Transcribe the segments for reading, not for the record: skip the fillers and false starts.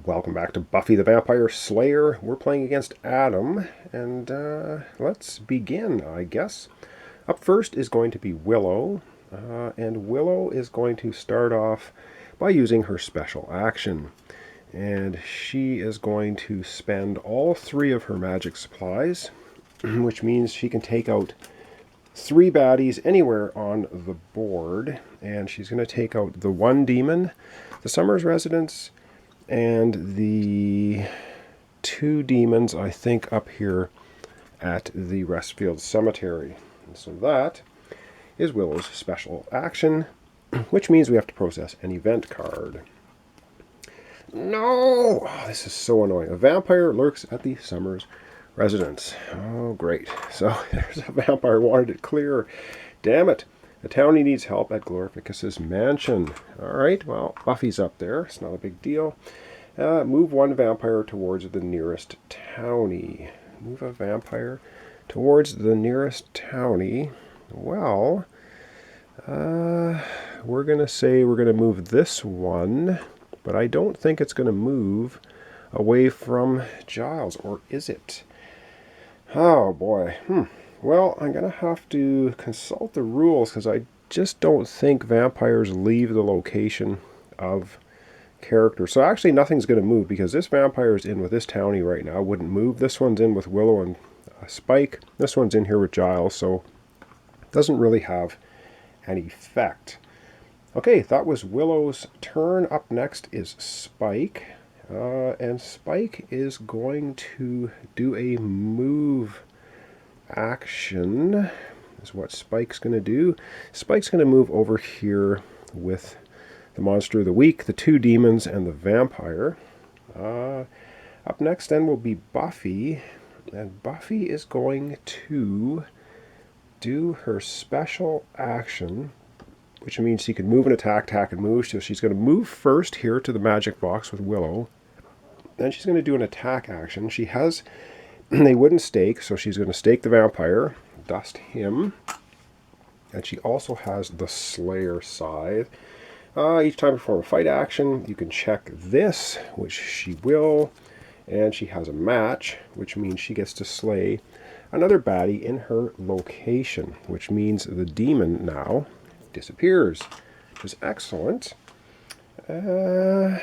Welcome back to Buffy the Vampire Slayer. We're playing against Adam, and let's begin, I guess. Up first is going to be Willow, and Willow is going to start off by using her special action. And she is going to spend all 3 of her magic supplies, which means she can take out 3 baddies anywhere on the board. And she's going to take out the 1 demon, the Summers residence, and the 2 demons, I think, up here at the Restfield Cemetery. And so that is Willow's special action, which means we have to process an event card. No! Oh, this is so annoying. A vampire lurks at the Summers residence. Oh, great. So there's a vampire wanted it clear. Damn it. The townie needs help at Glorificus's mansion. Alright, well, Buffy's up there. It's not a big deal. Move 1 vampire towards the nearest townie. Move a vampire towards the nearest townie. Well, we're going to say we're going to move this one, but I don't think it's going to move away from Giles, or is it? Oh boy. Well, I'm going to have to consult the rules because I just don't think vampires leave the location of characters. So actually nothing's going to move because this vampire is in with this townie right now. Wouldn't move. This one's in with Willow and Spike. This one's in here with Giles, so it doesn't really have an effect. Okay, that was Willow's turn. Up next is Spike. And Spike is going to do a move action, is what Spike's going to do. Spike's going to move over here with the Monster of the Week, the 2 demons, and the vampire. Up next then will be Buffy, and Buffy is going to do her special action, which means she can move and attack, and move. So she's going to move first here to the magic box with Willow. Then she's going to do an attack action. She has a wooden stake, so she's going to stake the vampire, dust him. And she also has the Slayer scythe. Each time you perform a fight action, you can check this, which she will. And she has a match, which means she gets to slay another baddie in her location, which means the demon now disappears, which is excellent. And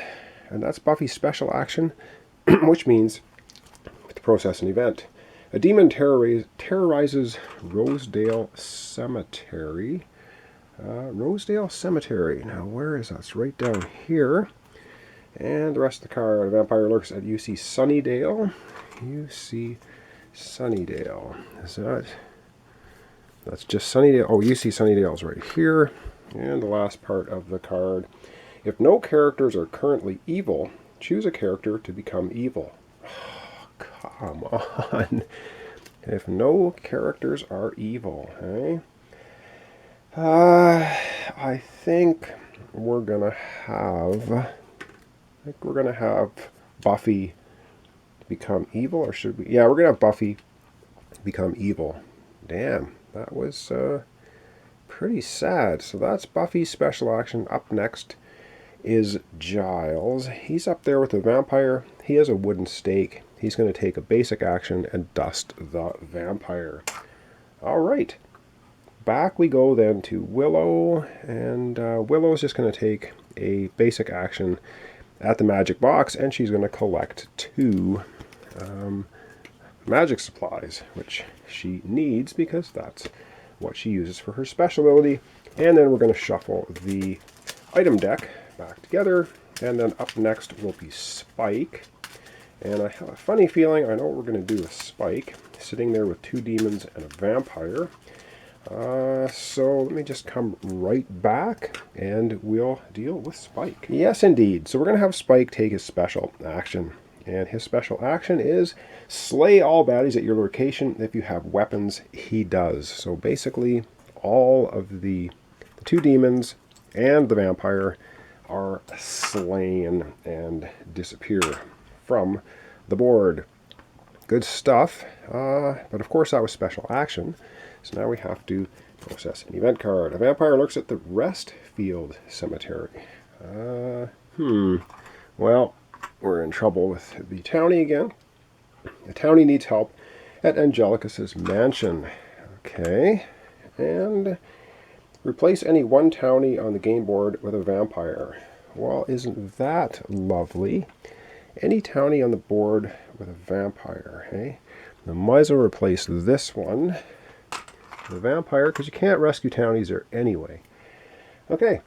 that's Buffy's special action, which means to process an event. A demon terrorizes Rosedale Cemetery. Rosedale Cemetery. Now, where is that? It's right down here. And the rest of the card. A vampire lurks at UC Sunnydale. UC Sunnydale. Is that? That's just Sunnydale. Oh, UC Sunnydale's right here. And the last part of the card. If no characters are currently evil, choose a character to become evil. Oh, come on. If no characters are evil, eh? I think we're gonna have Buffy become evil, or should we? Yeah, we're gonna have Buffy become evil. Damn, that was pretty sad. So that's Buffy's special action. Up next is Giles. He's up there with the vampire. He has a wooden stake. He's going to take a basic action and dust the vampire. All right. Back we go then to Willow. And Willow's just going to take a basic action at the magic box. And she's going to collect 2 magic supplies, which she needs because that's what she uses for her special ability. And then we're going to shuffle the item deck back together, and then up next will be Spike. And I have a funny feeling I know what we're going to do with Spike, sitting there with 2 demons and a vampire. So let me just come right back and we'll deal with Spike. Yes, indeed. So we're going to have Spike take his special action. And his special action is slay all baddies at your location. If you have weapons, he does. So basically, all of the 2 demons and the vampire are slain and disappear from the board. Good stuff. But of course that was special action. So now we have to process an event card. A vampire lurks at the Restfield Cemetery. Well, We're in trouble with the townie again. The townie needs help at Angelicus's mansion. Okay, and replace any one townie on the game board with a vampire. Well, isn't that lovely? Any townie on the board with a vampire, hey? Now, might as well replace this one with a vampire, because you can't rescue townies there anyway. Okay,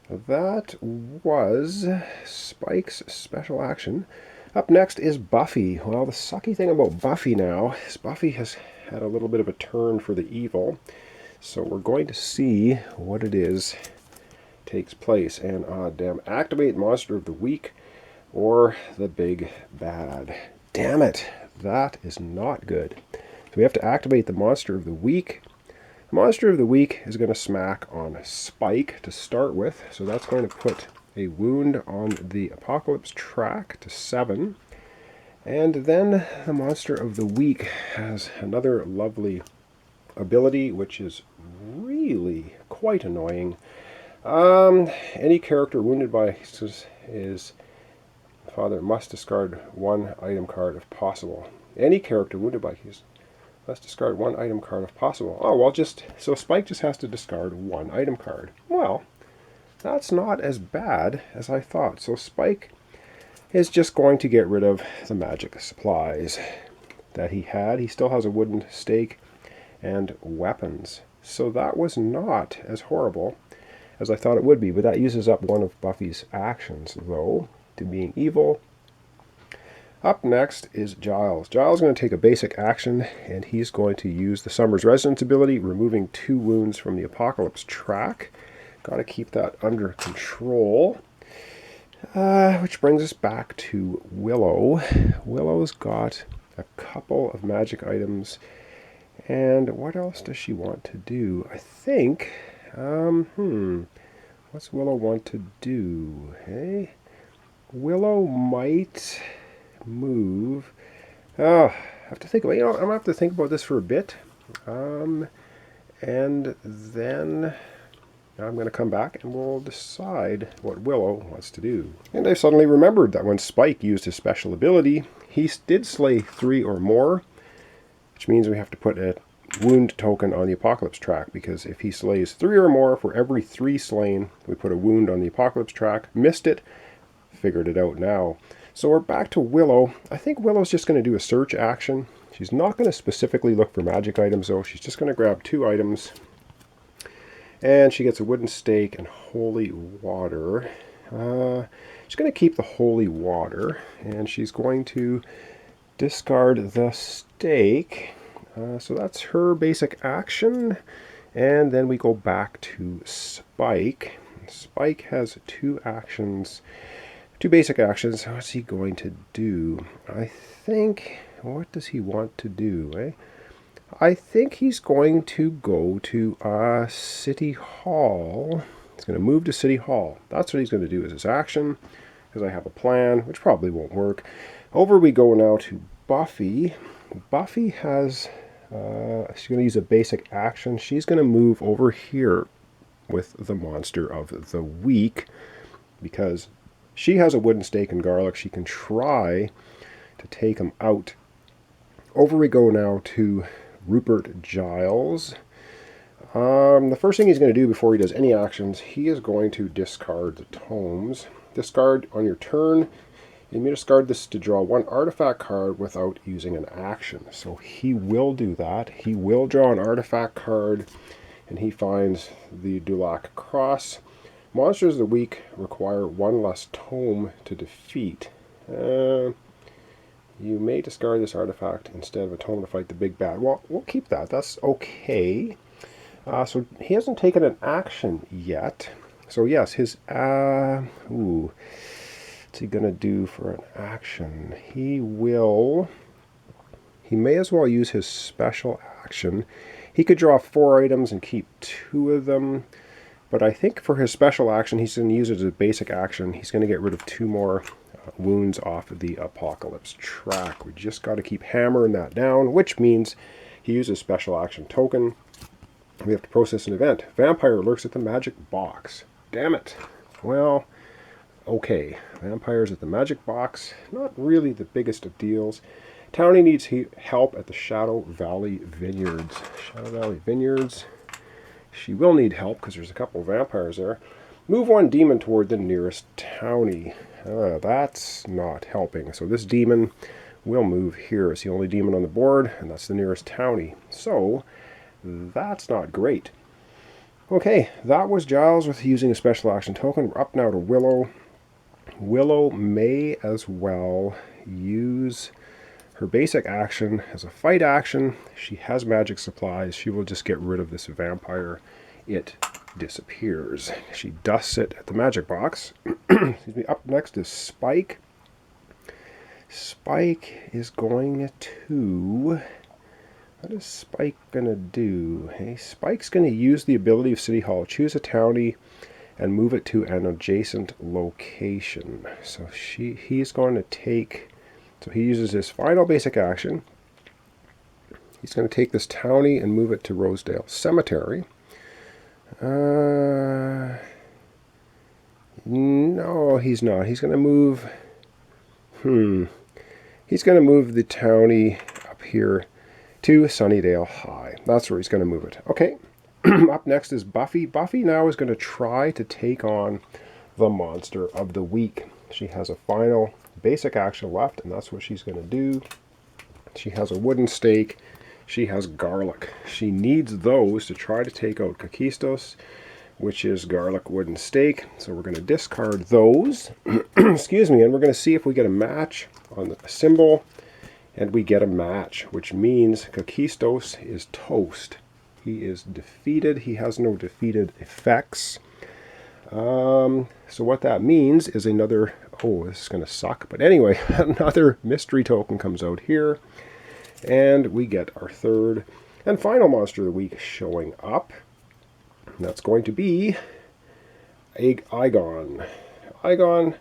that was Spike's special action. Up next is Buffy. Well, the sucky thing about Buffy now is Buffy has had a little bit of a turn for the evil. So we're going to see what it is takes place. And damn, activate Monster of the Week or the Big Bad. Damn it, that is not good. So we have to activate the Monster of the Week. The Monster of the Week is going to smack on Spike to start with. So that's going to put a wound on the Apocalypse track to 7. And then the Monster of the Week has another lovely ability, which is really quite annoying. Any character wounded by his father must discard one item card if possible. Any character wounded by his must discard one item card if possible. Oh, well, so Spike just has to discard one item card. Well, that's not as bad as I thought. So Spike is just going to get rid of the magic supplies that he had. He still has a wooden stake and weapons. So that was not as horrible as I thought it would be. But that uses up one of Buffy's actions, though, to being evil. Up next is Giles. Giles is going to take a basic action, and he's going to use the Summer's Residence ability, removing 2 wounds from the Apocalypse track. Got to keep that under control. Which brings us back to Willow. Willow's got a couple of magic items. And what else does she want to do? I think, what's Willow want to do? Hey, Willow might move. I have to think about, I'm going to have to think about this for a bit. And then I'm going to come back and we'll decide what Willow wants to do. And I suddenly remembered that when Spike used his special ability, he did slay 3 or more, which means we have to put a wound token on the Apocalypse track, because if he slays 3 or more, for every 3 slain, we put a wound on the Apocalypse track. Missed it, figured it out now. So we're back to Willow. I think Willow's just going to do a search action. She's not going to specifically look for magic items, though. She's just going to grab 2 items. And she gets a wooden stake and holy water. She's going to keep the holy water, and she's going to discard the stake. So that's her basic action. And then we go back to Spike. Spike has 2 actions, 2 basic actions. What's he going to do? I think, what does he want to do, eh? I think he's going to go to City Hall. He's going to move to City Hall. That's what he's going to do as his action, because I have a plan, which probably won't work. Over we go now to Buffy. Buffy has, she's going to use a basic action. She's going to move over here with the Monster of the Week, because she has a wooden stake and garlic. She can try to take him out. Over we go now to Rupert Giles. The first thing he's going to do before he does any actions, he is going to discard the tomes. Discard on your turn. You may discard this to draw 1 artifact card without using an action. So he will do that. He will draw an artifact card, and he finds the Dulac Cross. Monsters of the Week require 1 less tome to defeat. You may discard this artifact instead of a tome to fight the big bad. Well, we'll keep that. That's okay. So he hasn't taken an action yet. So yes, his... what's he going to do for an action? He may as well use his special action. He could draw 4 items and keep 2 of them. But I think for his special action, he's going to use it as a basic action. He's going to get rid of 2 more wounds off of the Apocalypse track. We just got to keep hammering that down, which means he uses special action token. We have to process an event. Vampire lurks at the magic box. Damn it. Well, Okay, vampires at the magic box. Not really the biggest of deals. Townie needs help at the Shadow Valley Vineyards. Shadow Valley Vineyards. She will need help because there's a couple of vampires there. Move one demon toward the nearest townie. That's not helping. So this demon will move here. It's the only demon on the board, and that's the nearest townie. So that's not great. Okay, that was Giles with using a special action token. We're up now to Willow. Willow may as well use her basic action as a fight action. She has magic supplies. She will just get rid of this vampire. It disappears. She dusts it at the magic box. Excuse me. Up next is Spike. Spike is going to... What is Spike going to do? Hey, Spike's going to use the ability of City Hall. Choose a townie and move it to an adjacent location. So he's going to take... So he uses his final basic action. He's going to take this townie and move it to Rosedale Cemetery. No, he's not. He's going to move... He's going to move the townie up here to Sunnydale High. That's where he's going to move it. Okay. Up next is Buffy. Buffy now is going to try to take on the monster of the week. She has a final basic action left, and that's what she's going to do. She has a wooden stake. She has garlic. She needs those to try to take out Kakis, which is garlic wooden stake. So we're going to discard those. Excuse me, and we're going to see if we get a match on the symbol, and we get a match, which means Kakis is toast. He is defeated. He has no defeated effects. So what that means is another... Oh, this is going to suck. But anyway, another mystery token comes out here. And we get our third and final monster of the week showing up. And that's going to be Igon. Igon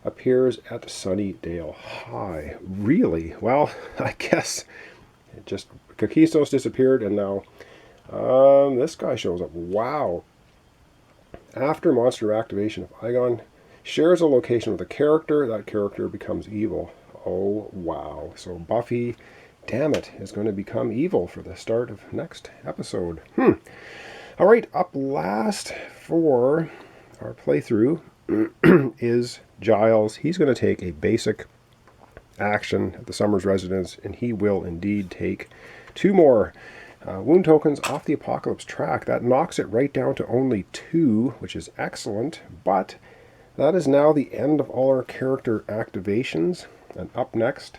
appears at Sunnydale High. Really? Well, I guess it just... Kakis disappeared, and now this guy shows up. Wow. After monster activation, if Igon shares a location with a character, that character becomes evil. Oh, wow. So Buffy, damn it, is going to become evil for the start of next episode. All right, up last for our playthrough is Giles. He's going to take a basic action at the Summers residence, and he will indeed take 2 more wound tokens off the Apocalypse track. That knocks it right down to only 2, which is excellent, but that is now the end of all our character activations. And up next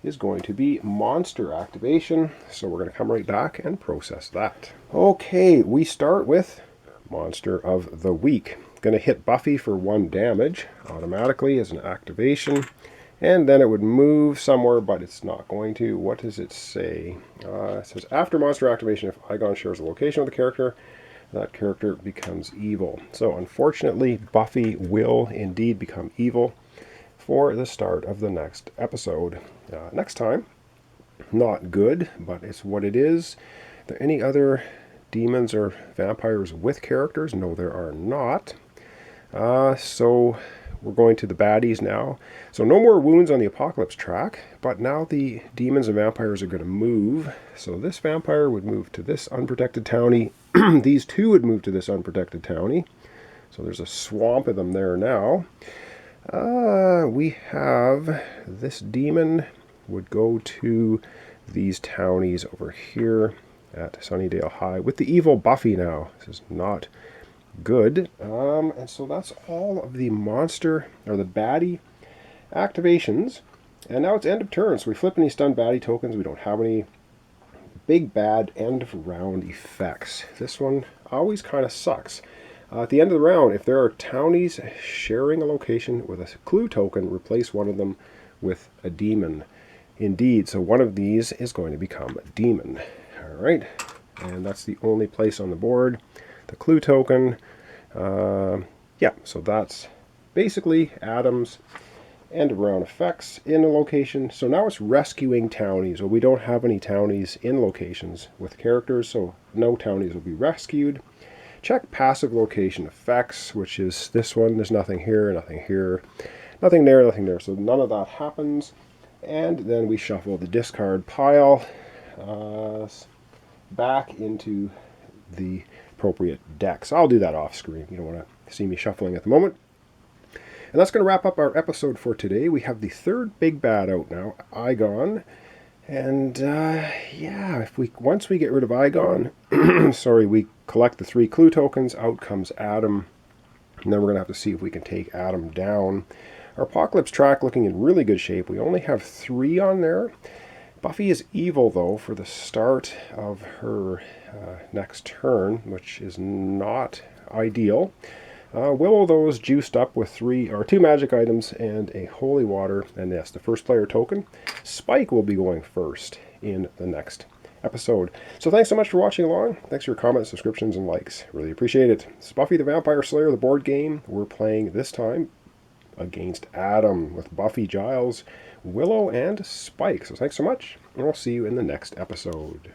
is going to be monster activation, so we're going to come right back and process that. Okay, we start with monster of the week. Going to hit Buffy for 1 damage automatically as an activation. And then it would move somewhere, but it's not going to. What does it say? It says, after monster activation, if Igon shares a location with the character, that character becomes evil. So unfortunately, Buffy will indeed become evil for the start of the next episode. Next time, not good, but it's what it is. Are there any other demons or vampires with characters? No, there are not. So we're going to the baddies now. So no more wounds on the Apocalypse track, but now the demons and vampires are going to move. So this vampire would move to this unprotected townie. These 2 would move to this unprotected townie. So there's a swamp of them there now. We have this demon would go to these townies over here at Sunnydale High with the evil Buffy now. This is not good. And so that's all of the monster, or the baddie activations. And now it's end of turn, so we flip any stunned baddie tokens. We don't have any big bad end of round effects. This one always kind of sucks. At the end of the round, if there are townies sharing a location with a clue token, replace one of them with a demon. Indeed, so one of these is going to become a demon. Alright, and that's the only place on the board. The clue token. Yeah, so that's basically Adam's end of round effects in a location. So now it's rescuing townies. Well, we don't have any townies in locations with characters, so no townies will be rescued. check passive location effects, which is this one. There's nothing here, nothing here, nothing there, nothing there. So none of that happens. And then we shuffle the discard pile back into the appropriate deck. So I'll do that off screen. You don't want to see me shuffling at the moment. And that's going to wrap up our episode for today. We have the third big bad out now, Igon. And yeah, once we get rid of Igon, sorry, we collect the 3 clue tokens, out comes Adam. And then we're going to have to see if we can take Adam down. Our Apocalypse track looking in really good shape. We only have 3 on there. Buffy is evil, though, for the start of her next turn, which is not ideal. Willow, though, is juiced up with 2 magic items and a holy water, and yes, the first player token. Spike will be going first in the next episode. So thanks so much for watching along. Thanks for your comments, subscriptions, and likes. Really appreciate it. It's Buffy the Vampire Slayer, the board game. We're playing this time against Adam with Buffy, Giles, Willow, and Spike. So thanks so much, and I'll see you in the next episode.